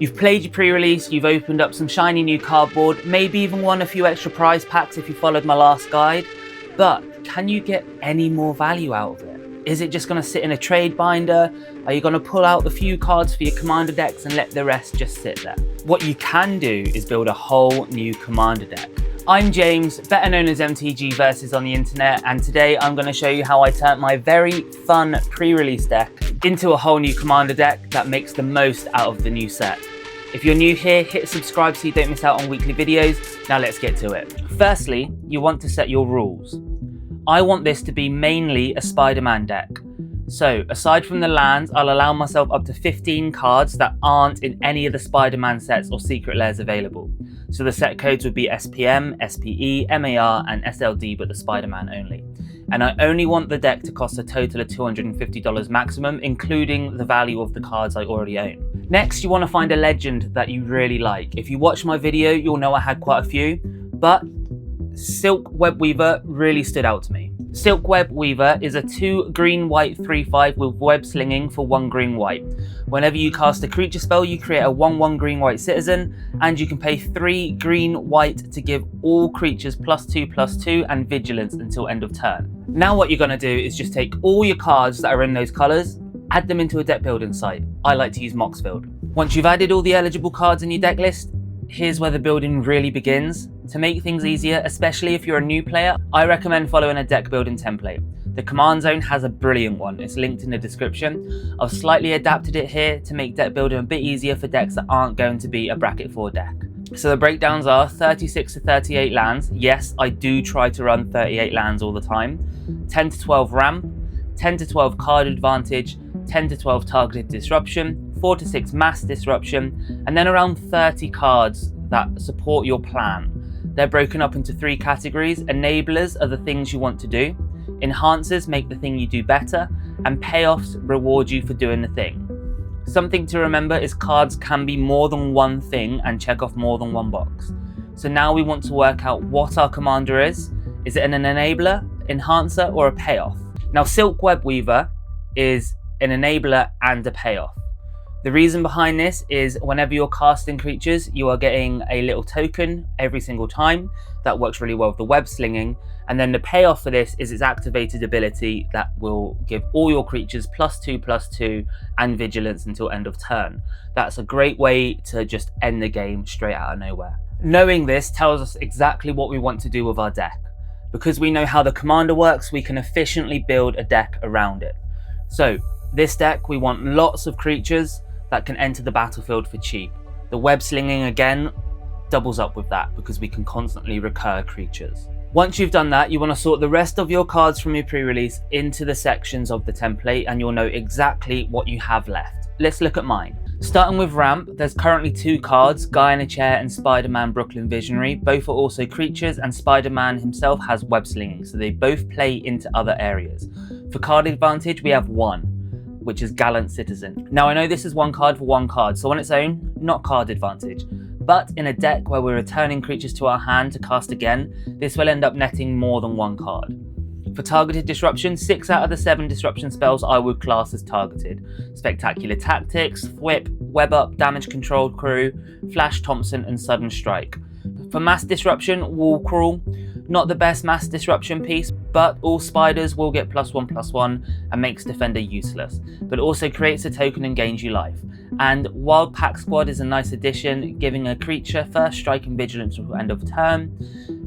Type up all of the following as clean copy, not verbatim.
You've played your pre-release, you've opened up some shiny new cardboard, maybe even won a few extra prize packs if you followed my last guide, but can you get any more value out of it? Is it just going to sit in a trade binder? Are you going to pull out the few cards for your commander decks and let the rest just sit there? What you can do is build a whole new commander deck. I'm James, better known as MTG Versus on the internet, and today I'm going to show you how I turned my very fun pre-release deck into a whole new commander deck that makes the most out of the new set. If you're new here, hit subscribe so you don't miss out on weekly videos. Now let's get to it. Firstly, you want to set your rules. I want this to be mainly a Spiderman deck. So aside from the lands, I'll allow myself up to 15 cards that aren't in any of the Spiderman sets or secret layers available. So the set codes would be SPM, SPE, MAR and SLD, but the Spiderman only. And I only want the deck to cost a total of $250 maximum, including the value of the cards I already own. Next, you want to find a legend that you really like. If you watch my video, you'll know I had quite a few, but Silk Web Weaver really stood out to me. Silk Web Weaver is a 2 green-white 3/5 with web slinging for 1 green-white. Whenever you cast a creature spell, you create a 1/1 green-white citizen, and you can pay 3 green-white to give all creatures +2/+2 and vigilance until end of turn. Now what you're going to do is just take all your cards that are in those colours, add them into a deck building site. I like to use Moxfield. Once you've added all the eligible cards in your deck list, here's where the building really begins. To make things easier, especially if you're a new player, I recommend following a deck building template. The command zone has a brilliant one, it's linked in the description. I've slightly adapted it here to make deck building a bit easier for decks that aren't going to be a bracket 4 deck. So the breakdowns are 36 to 38 lands. Yes, I do try to run 38 lands all the time. 10 to 12 ramp, 10 to 12 card advantage, 10 to 12 targeted disruption, 4 to 6 mass disruption, and then around 30 cards that support your plan. They're broken up into 3 categories. Enablers are the things you want to do, enhancers make the thing you do better, and payoffs reward you for doing the thing. Something to remember is cards can be more than one thing and check off more than one box. So now we want to work out what our commander is. Is it an enabler, enhancer, or a payoff? Now Silk Web Weaver is an enabler and a payoff. The reason behind this is whenever you're casting creatures, you are getting a little token every single time. That works really well with the web slinging. And then the payoff for this is its activated ability that will give all your creatures +2/+2 and vigilance until end of turn. That's a great way to just end the game straight out of nowhere. Knowing this tells us exactly what we want to do with our deck. Because we know how the commander works, we can efficiently build a deck around it. So this deck, we want lots of creatures that can enter the battlefield for cheap. The web slinging again doubles up with that because we can constantly recur creatures. Once you've done that, you want to sort the rest of your cards from your pre-release into the sections of the template and you'll know exactly what you have left. Let's look at mine. Starting with ramp, there's currently 2 cards, Guy in a Chair and Spider-Man Brooklyn Visionary. Both are also creatures and Spider-Man himself has web slinging, so they both play into other areas. For card advantage, we have 1. Which is Gallant Citizen. Now I know this is 1 card for 1 card, so on its own, not card advantage. But in a deck where we're returning creatures to our hand to cast again, this will end up netting more than 1 card. For targeted disruption, 6 out of the 7 disruption spells I would class as targeted. Spectacular Tactics, Whip, Web Up, Damage Control Crew, Flash Thompson and Sudden Strike. For mass disruption, Wall Crawl. Not the best mass disruption piece, but all spiders will get +1/+1 and makes defender useless, but also creates a token and gains you life. And Wild Pack Squad is a nice addition, giving a creature first strike and vigilance until end of turn.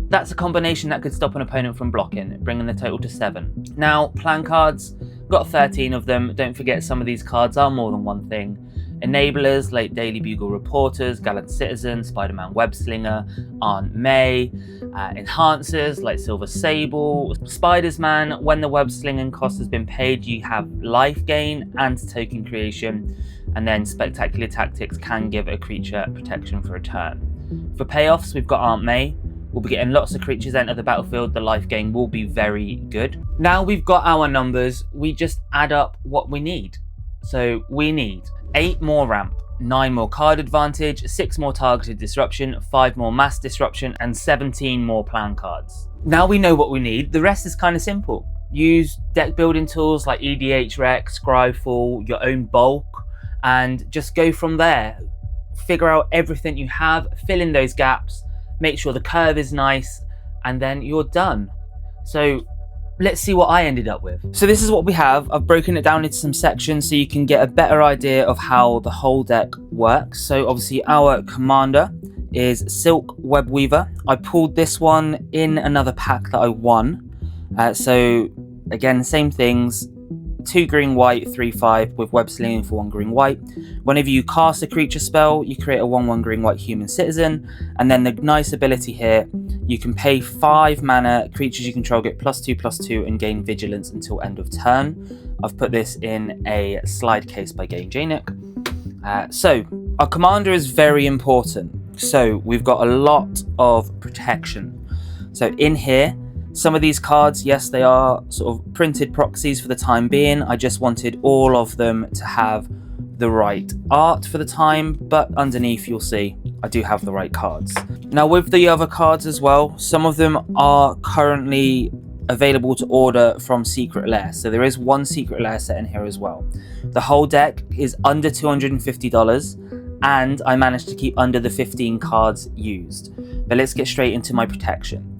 That's a combination that could stop an opponent from blocking, bringing the total to 7. Now, plan cards, got 13 of them. Don't forget some of these cards are more than one thing. Enablers like Daily Bugle Reporters, Gallant Citizen, Spider-Man Web Slinger, Aunt May. Enhancers like Silver Sable, Spidersman. When the web slinging cost has been paid, you have life gain and token creation. And then Spectacular Tactics can give a creature protection for a turn. For payoffs, we've got Aunt May. We'll be getting lots of creatures enter the battlefield. The life gain will be very good. Now we've got our numbers, we just add up what we need. So we need 8 more ramp, 9 more card advantage, 6 more targeted disruption, 5 more mass disruption, and 17 more plan cards. Now we know what we need, the rest is kind of simple. Use deck building tools like EDH Rec, Scryfall, your own bulk, and just go from there. figure out everything you have, fill in those gaps, make sure the curve is nice, and then you're done. So let's see what I ended up with. So this is what we have. I've broken it down into some sections so you can get a better idea of how the whole deck works. So obviously our commander is Silk Web Weaver. I pulled this one in another pack that I won. So again, same things. 2 green white 3/5 with web slinging for 1 green white. Whenever you cast a creature spell, you create a 1/1 green white human citizen, and then the nice ability here, you can pay 5 mana, creatures you control get +2/+2 and gain vigilance until end of turn. I've put this in a slide case by Game Janik. So our commander is very important. So we've got a lot of protection. So in here, some of these cards, yes, they are sort of printed proxies for the time being. I just wanted all of them to have the right art for the time, but underneath you'll see I do have the right cards. Now with the other cards as well, some of them are currently available to order from Secret Lair. So there is one Secret Lair set in here as well. The whole deck is under $250 and I managed to keep under the 15 cards used. But let's get straight into my protection.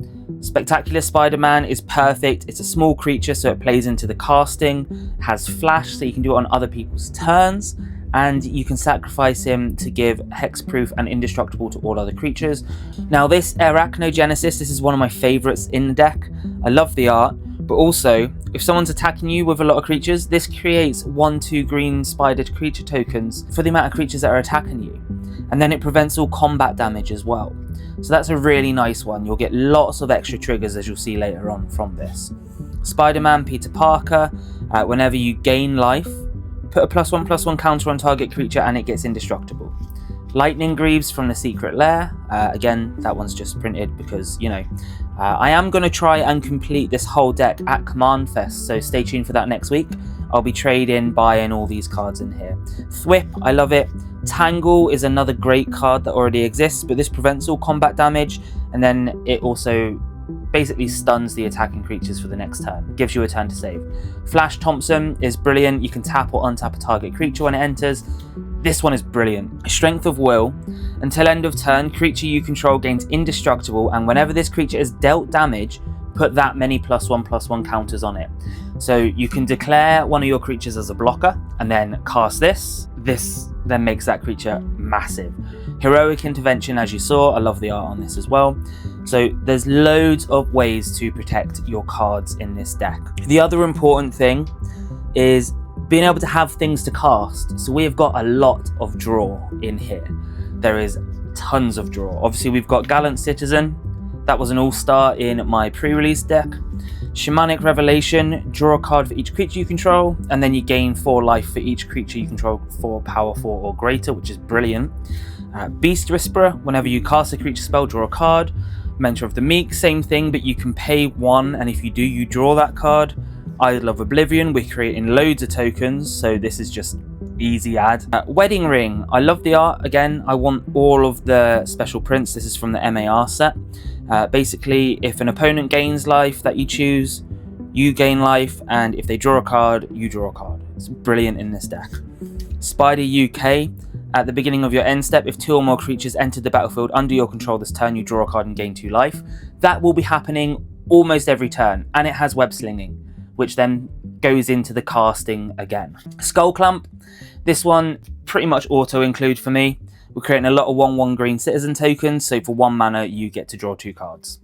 Spectacular Spiderman is perfect. It's a small creature, so it plays into the casting, has flash, so you can do it on other people's turns, and you can sacrifice him to give hexproof and indestructible to all other creatures. Now this Arachnogenesis, this is one of my favourites in the deck. I love the art, but also, if someone's attacking you with a lot of creatures, this creates 1/2 green spidered creature tokens for the amount of creatures that are attacking you. And then it prevents all combat damage as well. So that's a really nice one. You'll get lots of extra triggers, as you'll see later on from this. Spider-Man, Peter Parker, whenever you gain life, put a +1/+1 counter on target creature and it gets indestructible. Lightning Greaves from the Secret Lair. Again, that one's just printed because, you know, I am going to try and complete this whole deck at Command Fest, so stay tuned for that next week. I'll be trading, buying all these cards in here. Thwip, I love it. Tangle is another great card that already exists, but this prevents all combat damage, and then it also basically stuns the attacking creatures for the next turn. Gives you a turn to save. Flash Thompson is brilliant. You can tap or untap a target creature when it enters. This one is brilliant. Strength of Will. Until end of turn, creature you control gains indestructible, and whenever this creature is dealt damage, put that many +1/+1 counters on it. So you can declare one of your creatures as a blocker and then cast this. This then makes that creature massive. Heroic Intervention, as you saw, I love the art on this as well. So there's loads of ways to protect your cards in this deck. The other important thing is being able to have things to cast. So we have got a lot of draw in here. There is tons of draw. Obviously we've got Gallant Citizen. That was an all-star in my pre-release deck. Shamanic Revelation, draw a card for each creature you control, and then you gain 4 life for each creature you control for power 4 or greater, which is brilliant. Beast Whisperer, whenever you cast a creature spell, draw a card. Mentor of the Meek, same thing, but you can pay 1, and if you do, you draw that card. Idol of Oblivion, we're creating loads of tokens, so this is just easy add. Wedding Ring, I love the art. Again, I want all of the special prints. This is from the MAR set. Basically, if an opponent gains life that you choose, you gain life, and if they draw a card, you draw a card. It's brilliant in this deck. Spider UK, at the beginning of your end step, if 2 or more creatures enter the battlefield under your control this turn, you draw a card and gain 2 life. That will be happening almost every turn, and it has web slinging, which then goes into the casting again. Skull Clump, this one pretty much auto include for me. We're creating a lot of 1/1 green citizen tokens, so for 1 mana you get to draw 2 cards.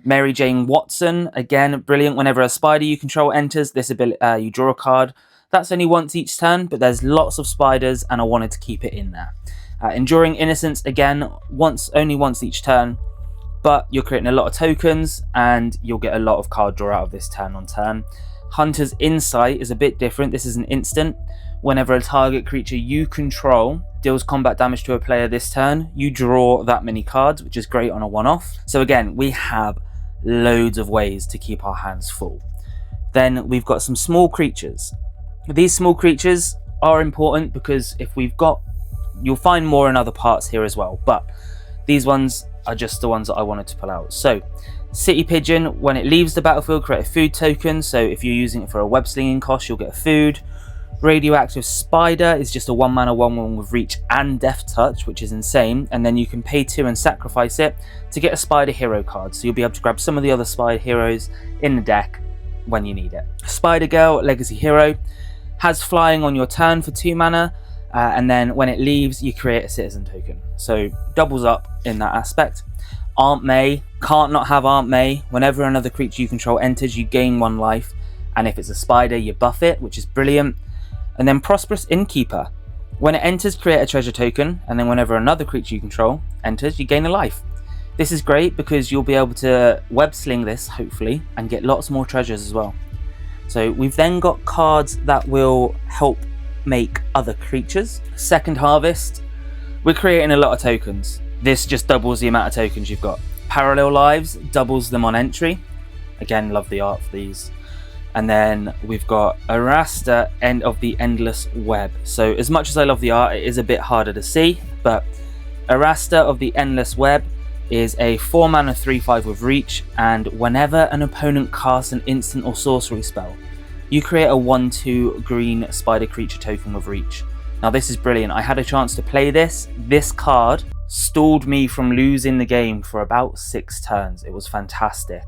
Mary Jane Watson, again brilliant. Whenever a spider you control enters, this ability you draw a card. That's only once each turn, but there's lots of spiders and I wanted to keep it in there. Enduring Innocence, again, only once each turn, but you're creating a lot of tokens and you'll get a lot of card draw out of this turn on turn. Hunter's Insight is a bit different. This is an instant. Whenever a target creature you control deals combat damage to a player this turn, you draw that many cards, which is great on a one-off. So again, we have loads of ways to keep our hands full. Then we've got some small creatures. These small creatures are important because if we've got, you'll find more in other parts here as well, but these ones are just the ones that I wanted to pull out. So City Pigeon, when it leaves the battlefield, create a food token. So if you're using it for a web slinging cost, you'll get a food. Radioactive Spider is just a 1-mana 1/1 with reach and death touch, which is insane, and then you can pay 2 and sacrifice it to get a Spider hero card, so you'll be able to grab some of the other Spider heroes in the deck when you need it. Spider Girl, Legacy Hero, has flying on your turn for 2 mana, and then when it leaves you create a citizen token, so doubles up in that aspect. Aunt May, can't not have Aunt May. Whenever another creature you control enters, you gain 1 life, and if it's a spider you buff it, which is brilliant. And then Prosperous Innkeeper, when it enters create a treasure token, and then whenever another creature you control enters you gain a life. This is great because you'll be able to web sling this hopefully and get lots more treasures as well. So we've then got cards that will help make other creatures. Second Harvest, we're creating a lot of tokens. This just doubles the amount of tokens you've got. Parallel Lives doubles them on entry. Again, love the art for these. And then we've got Arasta, End of the Endless Web. So as much as I love the art, it is a bit harder to see, but Arasta of the Endless Web is a 4-mana 3/5 with reach, and whenever an opponent casts an instant or sorcery spell, you create a 1/2 green spider creature token with reach. Now this is brilliant. I had a chance to play this. This card stalled me from losing the game for about 6 turns. It was fantastic.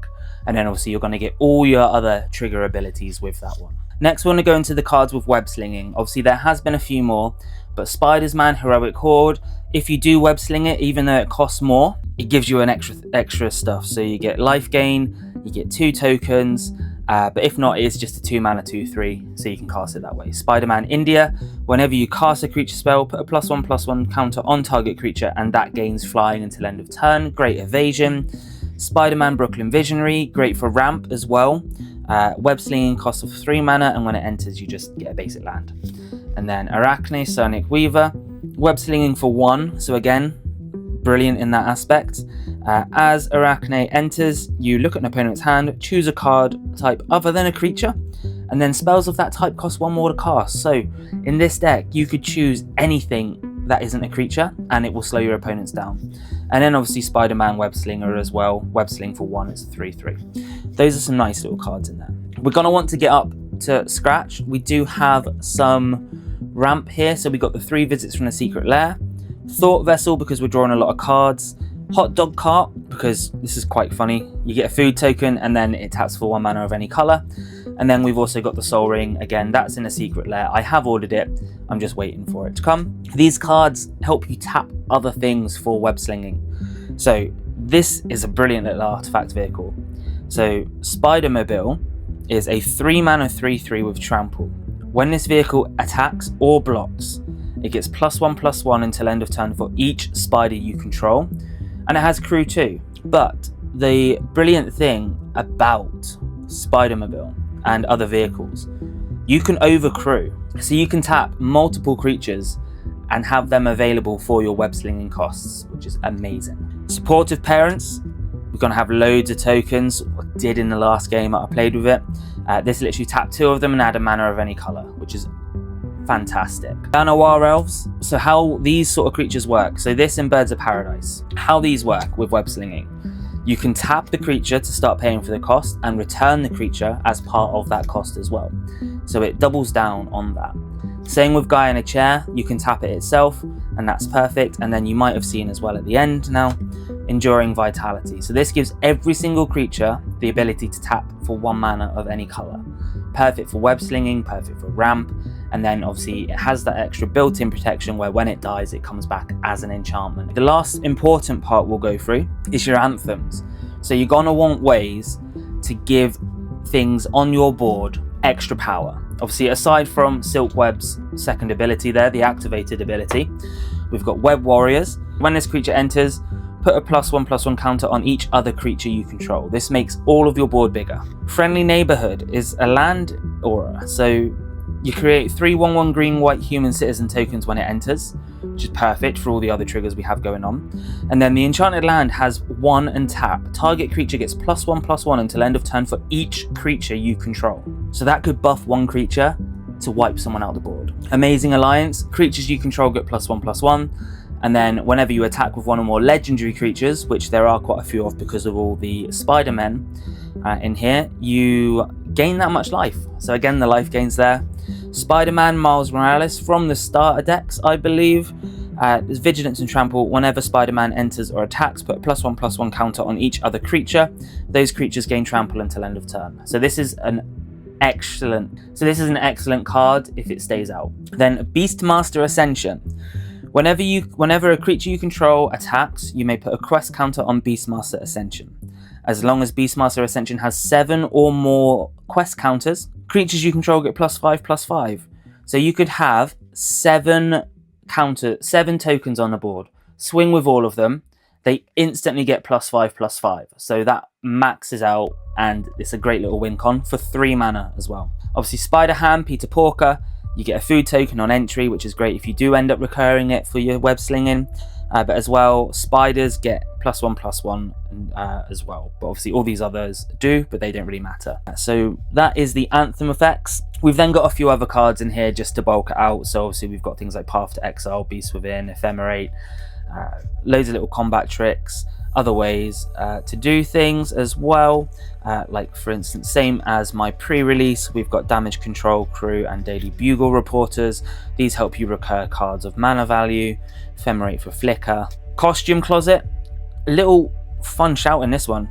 And then obviously you're going to get all your other trigger abilities with that one. Next we're going to go into the cards with web slinging. Obviously there has been a few more, but Spidersman Heroic Horde, if you do web sling it, even though it costs more, it gives you an extra stuff. So you get life gain, you get 2 tokens, but if not, it's just a 2-mana 2/3, so you can cast it that way. Spider-Man India, whenever you cast a creature spell, put a +1/+1 counter on target creature, and that gains flying until end of turn. Great evasion. Spider-Man Brooklyn Visionary, great for ramp as well. Web slinging cost of 3 mana, and when it enters you just get a basic land. And then Arachne Silk Weaver, web slinging for 1, so again brilliant in that aspect. As Arachne enters, you look at an opponent's hand, choose a card type other than a creature, and then spells of that type cost 1 more to cast. So in this deck you could choose anything that isn't a creature and it will slow your opponents down. And then obviously Spider-Man Web Slinger as well, web sling for 1, it's a 3/3. Those are some nice little cards in there. We're going to want to get up to scratch. We do have some ramp here, so we got the 3 visits from the secret lair, Thought Vessel because we're drawing a lot of cards, Hot Dog Cart because this is quite funny, you get a food token and then it taps for 1 mana of any colour, and then we've also got the Soul Ring. Again, that's in a secret lair. I have ordered it, I'm just waiting for it to come. These cards help you tap other things for web slinging. So this is a brilliant little artifact vehicle. So Spider-Mobile is a 3-mana 3/3 with trample. When this vehicle attacks or blocks, it gets +1/+1 until end of turn for each spider you control, and it has crew too. But the brilliant thing about Spider-Mobile and other vehicles, you can overcrew, so you can tap multiple creatures and have them available for your web slinging costs, which is amazing. Supportive Parents, we're going to have loads of tokens. I did in the last game that I played with it. This literally tap 2 of them and add a mana of any colour, which is fantastic. War Elves, so how these sort of creatures work, so this in Birds of Paradise, how these work with web slinging. You can tap the creature to start paying for the cost and return the creature as part of that cost as well. So it doubles down on that. Same with Guy in a Chair, you can tap it itself and that's perfect. And then you might have seen as well at the end now, Enduring Vitality. So this gives every single creature the ability to tap for 1 mana of any colour. Perfect for web slinging, perfect for ramp, and then obviously it has that extra built-in protection where when it dies it comes back as an enchantment. The last important part we'll go through is your anthems. So you're gonna want ways to give things on your board extra power. Obviously aside from Silk Web's second ability there, the activated ability, we've got Web Warriors. When this creature enters, put a +1/+1 counter on each other creature you control. This makes all of your board bigger. Friendly Neighborhood is a land aura, so you create 3 1/1 green white human citizen tokens when it enters, which is perfect for all the other triggers we have going on. And then the enchanted land has 1 and tap. Target creature gets +1/+1 until end of turn for each creature you control. So that could buff 1 creature to wipe someone out the board. Amazing Alliance, creatures you control get +1/+1. And then whenever you attack with 1 or more legendary creatures, which there are quite a few of because of all the Spider-Men in here, you gain that much life. So again, the life gains there. Spiderman, Miles Morales from the starter decks, I believe. There's Vigilance and Trample. Whenever Spider-Man enters or attacks, put a +1/+1 counter on each other creature. Those creatures gain Trample until end of turn. So this is an excellent card if it stays out. Then Beastmaster Ascension. Whenever a creature you control attacks, you may put a quest counter on Beastmaster Ascension. As long as Beastmaster Ascension has 7 or more quest counters, creatures you control get +5/+5. So you could have 7 tokens on the board. Swing with all of them. They instantly get +5/+5. So that maxes out, and it's a great little win con for 3 mana as well. Obviously, Spider Ham, Peter Porker. You get a food token on entry, which is great if you do end up recurring it for your web slinging. But as well, spiders get +1/+1 as well. But obviously all these others do, but they don't really matter. So that is the Anthem effects. We've then got a few other cards in here just to bulk it out. So obviously we've got things like Path to Exile, Beast Within, Ephemerate, loads of little combat tricks, other ways to do things as well. Like for instance, same as my pre-release, we've got Damage Control, Crew and Daily Bugle Reporters. These help you recur cards of mana value. Ephemerate for Flicker. Costume Closet, a little fun shout in this one.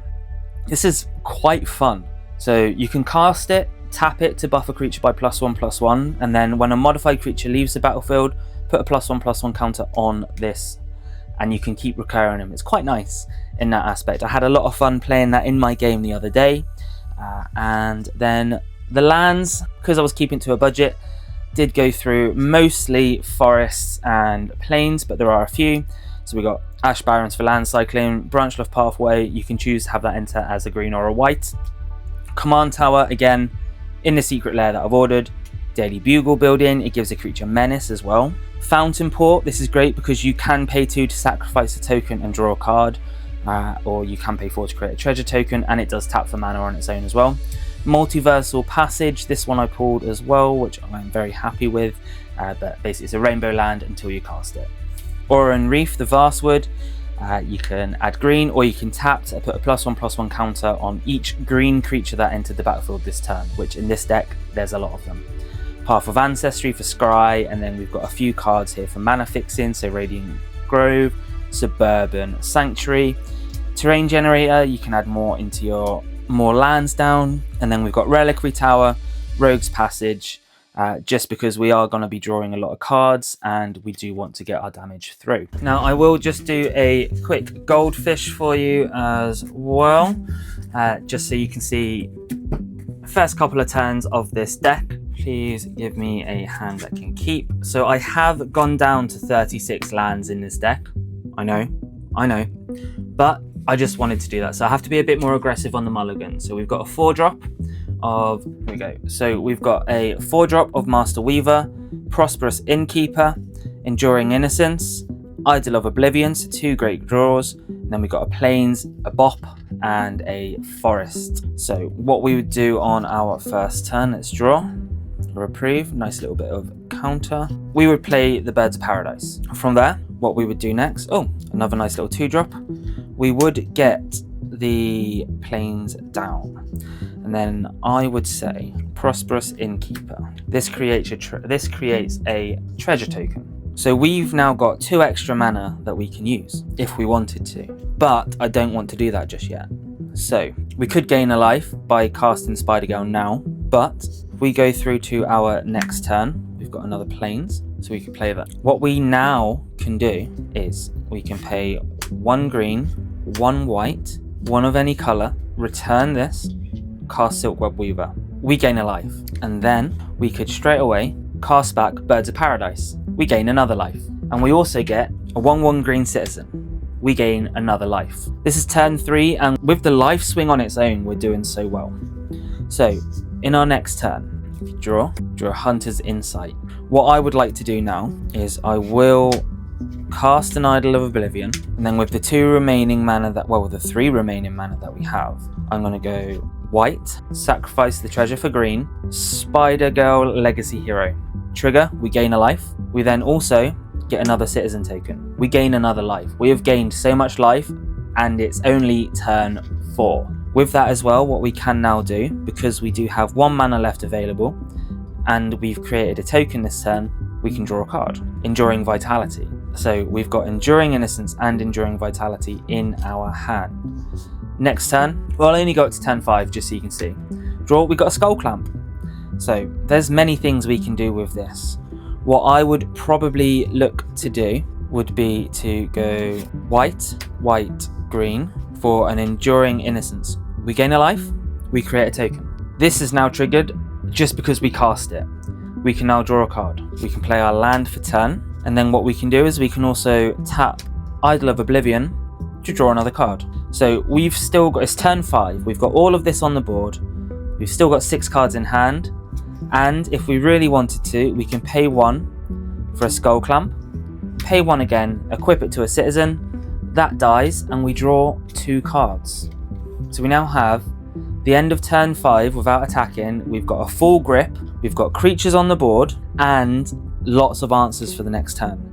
This is quite fun. So you can cast it, tap it to buff a creature by +1/+1, and then when a modified creature leaves the battlefield, put a +1/+1 counter on this, and you can keep recurring them. It's quite nice in that aspect. I had a lot of fun playing that in my game the other day. And then the lands, because I was keeping to a budget, did go through mostly forests and plains, but there are a few. So we got Ash Barrens for land cycling, Branchloft Pathway, you can choose to have that enter as a green or a white. Command Tower, again, in the secret lair that I've ordered. Daily Bugle building, it gives a creature menace as well. Fountain Port, this is great because you can pay 2 to sacrifice a token and draw a card, or you can pay 4 to create a treasure token, and it does tap for mana on its own as well. Multiversal Passage, this one I pulled as well, which I'm very happy with, but basically it's a rainbow land until you cast it. Oran Reef, the Vastwood, you can add green, or you can tap to put a +1/+1 counter on each green creature that entered the battlefield this turn, which in this deck there's a lot of them. Path of Ancestry for Scry, and then we've got a few cards here for mana fixing, so Radiant Grove, Suburban Sanctuary. Terrain Generator, you can add more into your lands down, and then we've got Reliquary Tower, Rogue's Passage, just because we are going to be drawing a lot of cards and we do want to get our damage through. Now I will just do a quick goldfish for you as well, just so you can see the first couple of turns of this deck. Please give me a hand that can keep. So I have gone down to 36 lands in this deck. I know, but I just wanted to do that. So I have to be a bit more aggressive on the mulligan. So we've got a 4-drop of, here we go. So we've got a 4-drop of Master Weaver, Prosperous Innkeeper, Enduring Innocence, Idol of Oblivion, so 2 great draws. And then we've got a Plains, a Bop, and a Forest. So what we would do on our first turn, let's draw. Reprieve, nice little bit of counter. We would play the Birds of Paradise. From there, what we would do next, another nice little 2-drop. We would get the Plains down. And then I would say Prosperous Innkeeper. This creates a treasure token. So we've now got 2 extra mana that we can use if we wanted to, but I don't want to do that just yet. So we could gain a life by casting Spider Girl now, but if we go through to our next turn, we've got another Plains, so we could play that. What we now can do is we can pay 1 green, 1 white, 1 of any color, return this, cast Silk Web Weaver. We gain a life, and then we could straight away cast back Birds of Paradise. We gain another life, and we also get a 1/1 green citizen. We gain another life. This is turn 3, and with the life swing on its own, we're doing so well. So in our next turn, if you draw Hunter's Insight. What I would like to do now is I will cast an Idol of Oblivion, and then with the 3 remaining mana that we have, I'm going to go white, sacrifice the treasure for green, Spider Girl Legacy Hero. Trigger, we gain a life. We then also get another citizen token. We gain another life. We have gained so much life, and it's only turn 4. With that as well, what we can now do, because we do have 1 mana left available, and we've created a token this turn, we can draw a card. Enduring Vitality. So we've got Enduring Innocence and Enduring Vitality in our hand. Next turn, well, I'll only go up to turn 5 just so you can see. Draw, we've got a Skull Clamp. So there's many things we can do with this. What I would probably look to do would be to go white, white, green for an Enduring Innocence. We gain a life, we create a token. This is now triggered just because we cast it. We can now draw a card. We can play our land for turn, and then what we can do is we can also tap Idol of Oblivion to draw another card. So we've still got, it's turn 5, we've got all of this on the board, we've still got 6 cards in hand, and if we really wanted to, we can pay 1 for a Skull Clamp, pay 1 again, equip it to a citizen, that dies, and we draw 2 cards. So we now have the end of turn 5 without attacking, we've got a full grip, we've got creatures on the board, and lots of answers for the next turn.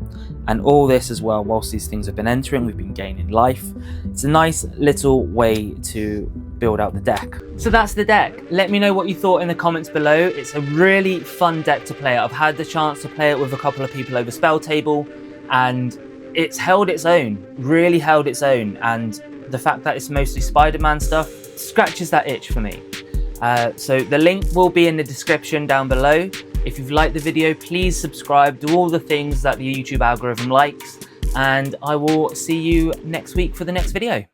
And all this as well, whilst these things have been entering, we've been gaining life. It's a nice little way to build out the deck. So that's the deck. Let me know what you thought in the comments below. It's a really fun deck to play. I've had the chance to play it with a couple of people over Spell Table, and it's held its own, really held its own. And the fact that it's mostly Spider-Man stuff scratches that itch for me. So the link will be in the description down below. If you've liked the video, please subscribe, do all the things that the YouTube algorithm likes, and I will see you next week for the next video.